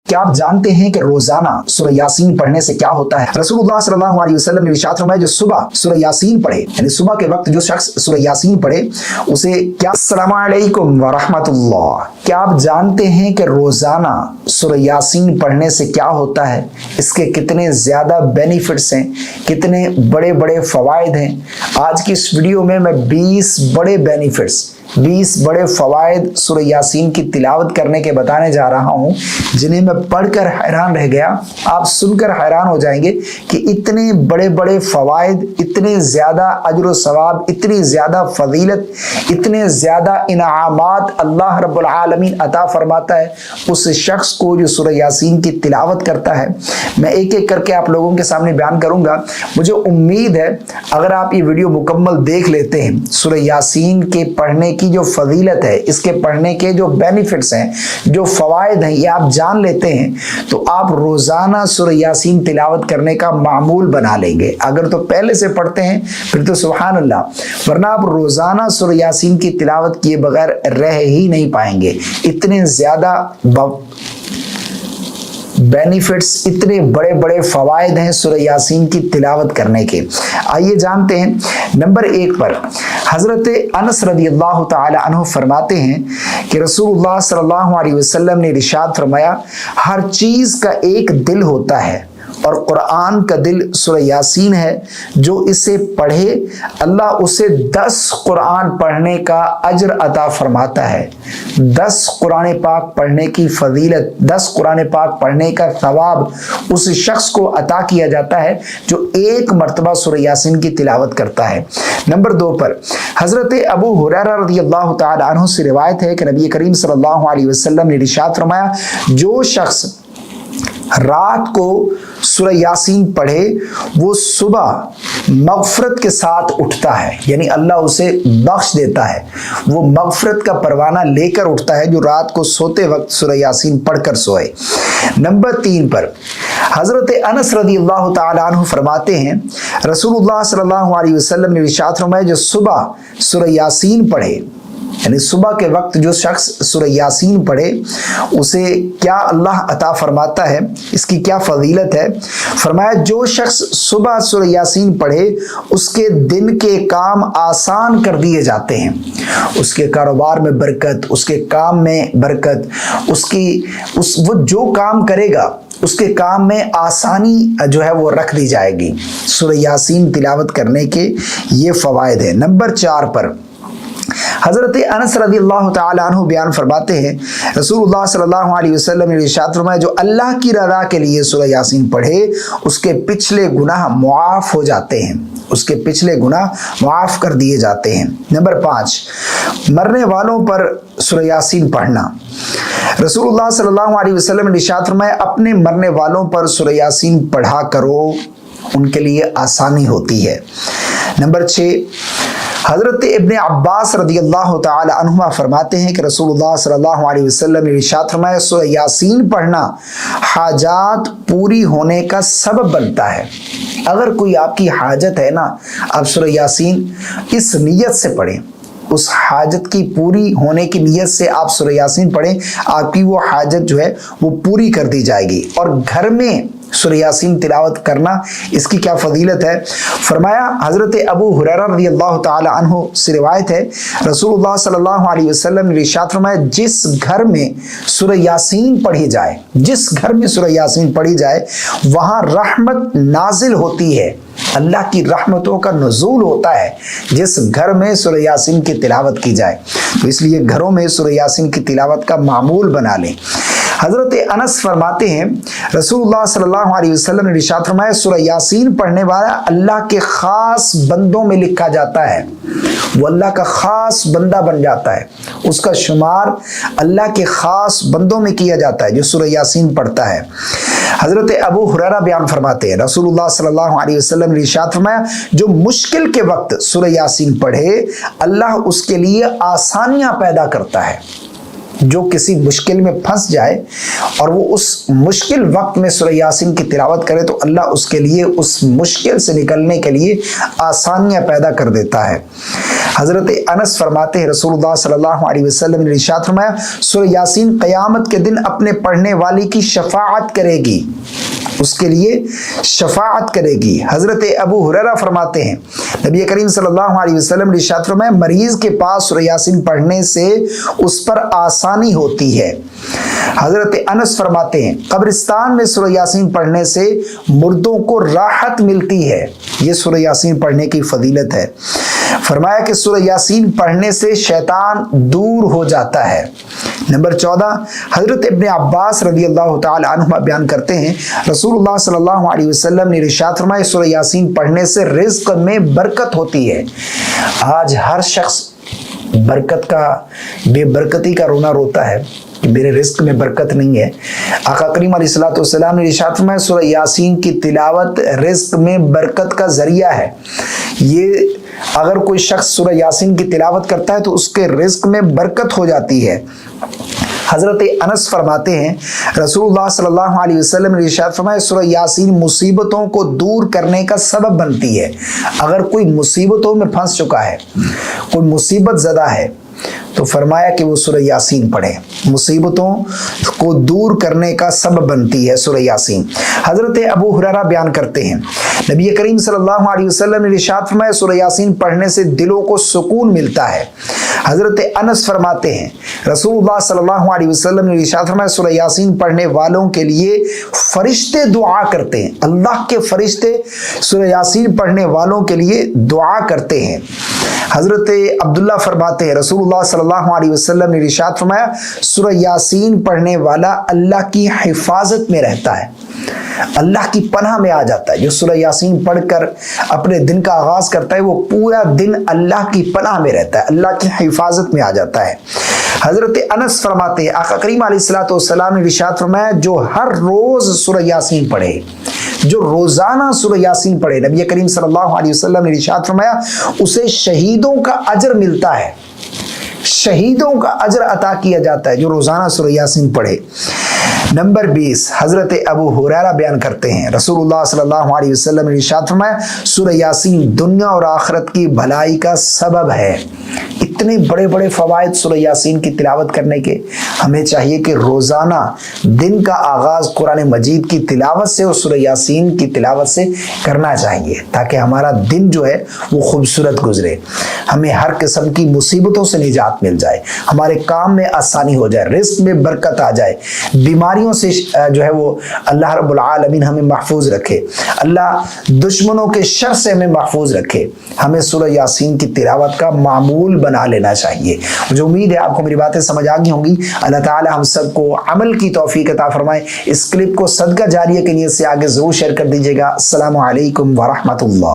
क्या आप जानते हैं कि रोजाना सूरह यासीन पढ़ने से क्या होता है? रसूलुल्लाह सल्लल्लाहु अलैहि वसल्लम ने इरशाद फरमाया, जो सुबह सूरह यासीन पढ़े, यानी सुबह के वक्त जो शख्स सूरह यासीन पढ़े उसे क्या, अस्सलामु अलैकुम व रहमतुल्लाह, क्या आप जानते हैं कि रोजाना सूरह यासीन पढ़ने से क्या होता है? इसके कितने ज्यादा बेनिफिट्स हैं, कितने बड़े बड़े फवायद हैं। आज की इस वीडियो में मैं 20 बड़े बेनिफिट्स, 20 बड़े फवायद सूरह यासीन की तिलावत करने के बताने जा रहा हूं, जिन्हें मैं पढ़कर हैरान रह गया। आप सुनकर हैरान हो जाएंगे कि इतने बड़े बड़े फवायद, इतने ज्यादा अजर सवाब, इतनी ज्यादा फजीलत, इतने ज्यादा इनामात अल्लाह रब्बुल आलमीन अता फरमाता है उस शख्स को जो सूरह यासीन की तिलावत करता है। मैं एक एक करके आप लोगों के सामने बयान करूंगा। मुझे उम्मीद है अगर आप ये वीडियो मुकम्मल देख लेते हैं, सूरह यासीन के पढ़ने की जो फजीलत है, इसके पढ़ने के जो बेनिफिट्स हैं, जो फवायद हैं, ये आप जान लेते हैं तो आप रोजाना सूरह यासीन तिलावत करने का मामूल बना लेंगे। अगर तो पहले से पढ़ते हैं फिर तो सुभान अल्लाह, वरना आप रोजाना सूरह यासीन की तिलावत किए बगैर रह ही नहीं पाएंगे। इतने ज्यादा बेनिफिट्स, इतने बड़े बड़े फवायद हैं सूरह यासीन की तिलावत करने के। आइए जानते हैं। नंबर 1 पर हजरत अनस रदियल्लाहु ताला अन्हु फरमाते हैं कि रसूलुल्लाह सल्लल्लाहु अलैहि वसल्लम ने इरशाद फरमाया, हर चीज का एक दिल होता है और कुरान का दिल सूरह यासीन है। जो इसे पढ़े अल्लाह उसे 10 कुरान पढ़ने का अजर अता फरमाता है। 10 कुरान पाक पढ़ने की फजीलत, 10 कुरान पाक पढ़ने का सवाब उस शख्स को अता किया जाता है जो एक मर्तबा सूरह यासीन की तिलावत करता है। नंबर 2 पर हजरत अबू हुरैरा रज़ियल्लाहु ताला अन्हु से रिवायत है कि नबी करीम सल्लल्लाहु अलैहि वसल्लम ने इरशाद फरमाया, जो शख्स रात को सूरह यासीन पढ़े वो सुबह मगफरत के साथ उठता है, यानी अल्लाह उसे बख्श देता है। वो मगफरत का परवाना लेकर उठता है जो रात को सोते वक्त सूरह यासीन पढ़कर सोए। नंबर 3 पर हजरत अनस रज़ियल्लाहु ताला अन्हु फरमाते हैं, रसूलुल्लाह सल्लल्लाहु अलैहि वसल्लम ने इरशाद फरमाया, जो सुबह सूरह यासीन पढ़े, यानी सुबह के वक्त जो शख्स सूरह यासीन पढ़े उसे क्या अल्लाह अता फरमाता है, इसकी क्या फजीलत है। फरमाया, जो शख्स सुबह सूरह यासीन पढ़े उसके दिन के काम आसान कर दिए जाते हैं। उसके कारोबार में बरकत, उसके काम में बरकत, वो जो काम करेगा उसके काम में आसानी जो है वो रख दी जाएगी। सूरह यासीन तिलावत करने के ये फवायद है। नंबर 4 पर हजरत अनस रज़ियल्लाहु ताला अन्हु बयान फरमाते हैं, रसूलुल्लाह सल्लल्लाहु अलैहि वसल्लम ने इरशाद फरमाया, जो अल्लाह की रज़ा के लिए सूरह यासीन पढ़े उसके पिछले गुनाह मुआफ हो जाते हैं, उसके पिछले गुनाह मुआफ कर दिए जाते हैं। नंबर 5 मरने वालों पर सूरह यासीन पढ़ना। रसूलुल्लाह सल्लल्लाहु अलैहि वसल्लम ने इरशाद फरमाया, अपने मरने वालों पर सूरह यासीन पढ़ा करो, उनके लिए आसानी होती है। नंबर 6 हजरत इब्ने अब्बास रदियल्लाहु ताला अन्हुमा फरमाते हैं कि रसूलुल्लाह सल्लल्लाहु अलैहि वसल्लम ने इरशाद फरमाया, सूरह यासीन पढ़ना हाजात पूरी होने का सबब बनता है। अगर कोई आपकी हाजत है ना, आप सूरह यासीन इस नियत से पढ़ें, उस हाजत की पूरी होने की नियत से आप सूरह यासीन पढ़ें, आपकी वो हाजत जो है वो पूरी कर दी जाएगी। और घर में सूरह यासीन तिलावत करना, इसकी क्या फजीलत है। फरमाया, हजरत अबू हुरैरा रज़ियल्लाहु ताला अन्हु से रिवायत है, रसूलुल्लाह सल्लल्लाहु अलैहि वसल्लम ने इरशाद फरमाया, जिस घर में सूरह यासीन पढ़ी जाए, जिस घर में सूरह यासीन पढ़ी जाए वहाँ रहमत नाजिल होती है, अल्लाह की रहमतों का नुज़ूल होता है जिस घर में सूरह यासीन की तिलावत की जाए। तो इसलिए घरों में सूरह यासीन की तिलावत का मामूल बना लें। हजरत अनस फरमाते हैं, रसूलुल्लाह सल्लल्लाहु अलैहि वसल्लम ने इरशाद फरमाया, सूरह यासीन पढ़ने वाला अल्लाह के खास बंदों में लिखा जाता है, वो अल्लाह का खास बंदा बन जाता है, उसका शुमार अल्लाह के खास बंदों में किया जाता है जो सूरह यासीन पढ़ता है। हजरत अबू हुरैरा बयान फरमाते हैं, रसूलुल्लाह सल्लल्लाहु अलैहि वसल्लम ने इरशाद फरमाया, जो मुश्किल के वक्त सूरह यासीन पढ़े अल्लाह उसके लिए आसानियां पैदा करता है। जो किसी मुश्किल में फंस जाए और वो उस मुश्किल वक्त में सूरह यासीन की तिलावत करे तो अल्लाह उसके लिए उस मुश्किल से निकलने के लिए आसानियां पैदा कर देता है। حضرت انس فرماتے ہیں رسول اللہ صلی اللہ علیہ وسلم نے ارشاد فرمایا سورہ یاسین قیامت کے دن اپنے پڑھنے والی کی شفاعت کرے گی، اس کے لیے شفاعت کرے گی۔ حضرت ابو ہریرہ فرماتے ہیں نبی کریم صلی اللہ علیہ وسلم نے ارشاد فرمایا مریض کے پاس سورہ یاسین پڑھنے سے اس پر آسانی ہوتی ہے۔ حضرت انس فرماتے ہیں قبرستان میں سورہ یاسین پڑھنے سے مردوں کو راحت ملتی ہے، یہ سورہ یاسین پڑھنے کی فضیلت ہے۔ فرمایا کہ سورہ یاسین پڑھنے سے شیطان دور ہو جاتا ہے۔ نمبر 14 حضرت ابن عباس رضی اللہ تعالی عنہما بیان کرتے ہیں رسول اللہ صلی اللہ علیہ وسلم نے ارشاد فرمایا سورہ یاسین پڑھنے سے رزق میں برکت ہوتی ہے۔ آج ہر شخص برکت کا، بے برکتی کا رونا روتا ہے کہ میرے رزق میں برکت نہیں ہے۔ آقا کریم علیہ الصلوۃ والسلام نے ارشاد فرمایا سورہ یاسین کی تلاوت رزق میں برکت کا ذریعہ ہے۔ یہ اگر کوئی شخص سورہ یاسین کی تلاوت کرتا ہے تو اس کے رزق میں برکت ہو جاتی ہے۔ حضرت انس فرماتے ہیں رسول اللہ صلی اللہ علیہ وسلم نے ارشاد فرمایا سورہ یاسین مصیبتوں کو دور کرنے کا سبب بنتی ہے۔ اگر کوئی مصیبتوں میں پھنس چکا ہے، کوئی مصیبت زدہ ہے، تو فرمایا کہ وہ سورہ یاسین پڑھے، مصیبتوں کو دور کرنے کا سبب بنتی ہے سورہ یاسین۔ حضرت ابو ہریرہ بیان کرتے ہیں نبی کریم صلی اللہ علیہ وسلم نے ارشاد فرمایا سورہ یاسین پڑھنے سے دلوں کو سکون ملتا ہے۔ حضرت انس فرماتے ہیں رسول اللہ صلی اللہ علیہ وسلم نے ارشاد فرمایا سورہ یاسین پڑھنے والوں کے لیے فرشتے دعا کرتے ہیں، اللہ کے فرشتے سورہ یاسین پڑھنے والوں کے لیے دعا کرتے ہیں۔ حضرت عبداللہ فرماتے ہیں رسول اللہ صلی اللہ علیہ وسلم نے ارشاد فرمایا سورہ یاسین پڑھنے والا اللہ کی حفاظت میں رہتا ہے، اللہ کی پناہ میں آ جاتا ہے۔ جو سورہ یاسین پڑھ کر اپنے دن کا آغاز کرتا ہے وہ پورا دن اللہ کی پناہ میں رہتا ہے، اللہ کی حفاظت میں آ جاتا ہے۔ حضرت انس فرماتے ہیں آقا کریم علیہ الصلوۃ والسلام نے ارشاد فرمایا جو ہر روز سورہ یاسین پڑھے، جو روزانہ سورہ یاسین پڑھے، نبی کریم صلی اللہ علیہ وسلم نے ارشاد فرمایا اسے شہیدوں کا اجر ملتا ہے، شہیدوں کا اجر عطا کیا جاتا ہے جو روزانہ سورہ یاسین پڑھے۔ نمبر 20 حضرت ابو ہریرہ بیان کرتے ہیں رسول اللہ صلی اللہ علیہ وسلم نے ارشاد فرمایا سورہ یاسین دنیا اور آخرت کی بھلائی کا سبب ہے۔ اتنے بڑے بڑے فوائد سورہ یاسین کی تلاوت کرنے کے، ہمیں چاہیے کہ روزانہ دن کا آغاز قرآن مجید کی تلاوت سے اور سورہ یاسین کی تلاوت سے کرنا چاہیے تاکہ ہمارا دن جو ہے وہ خوبصورت گزرے، ہمیں ہر قسم کی مصیبتوں سے نجات مل جائے، ہمارے کام میں آسانی ہو جائے، رزق میں برکت آ جائے، بیماریوں سے جو ہے وہ اللہ رب العالمین ہمیں محفوظ رکھے، اللہ دشمنوں کے شر سے ہمیں محفوظ رکھے۔ ہمیں سورہ یاسین کی تلاوت کا معمول بنا لینا چاہیے۔ مجھے امید ہے آپ کو میری باتیں سمجھ آ گئی ہوں گی۔ اللہ تعالی ہم سب کو عمل کی توفیق عطا فرمائے۔ اس کلپ کو صدقہ جاریہ کے نیت سے آگے ضرور شیئر کر دیجیے گا۔ السلام علیکم ورحمۃ اللہ۔